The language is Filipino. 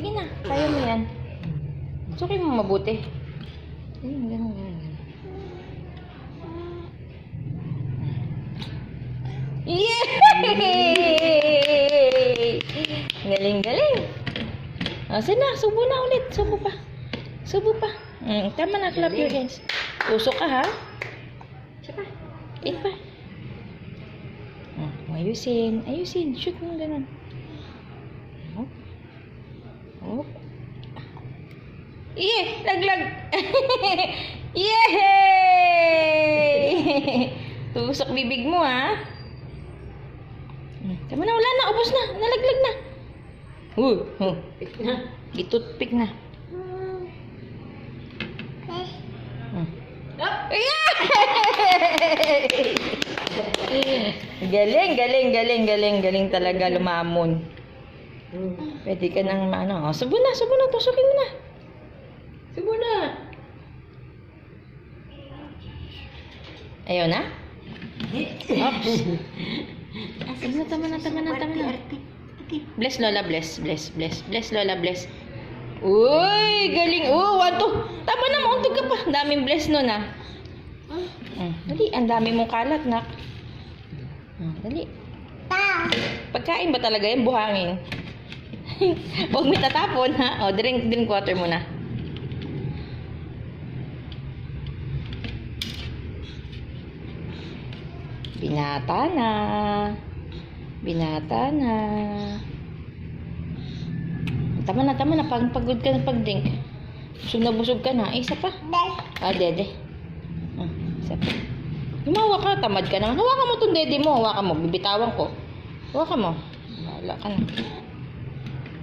sige na. Kaya mo yan. Sukin mo mabuti. Ganun. Yay! Galing. Sige na, subo na ulit. Subo pa. Tama na, clap your hands. Tusok ka, ha? Saka. Eat pa. Ayusin. Shoot mo ganun. Laglag. Yay! Tusok bibig mo, ha? Tama na, wala na. Ubos na. Nalaglag na. Pick na. Gitutpik na. Galing talaga lumamon. Pwede ka nang subo na, tusukin mo na. Subo na. Ayaw na? Oops. Tama na. Bless Lola, bless Lola, bless. Uy, galing. 1, 2. Tama na, mauntog ka pa. Ang daming bless nun, ha. Dali, ang dami mong kalat, nak. Dali. Pagkain ba talaga yan? Buhangin. Huwag may tatapon, ha. Drink water muna. Binata na. Tama na. Pagod ka na pag-drink. Busog na. Isa pa. Dede. Isa pa. Humawa ka. Tamad ka na. Hawakan mo itong dede mo. Bibitawan ko. Hawakan mo. Bahala ka na.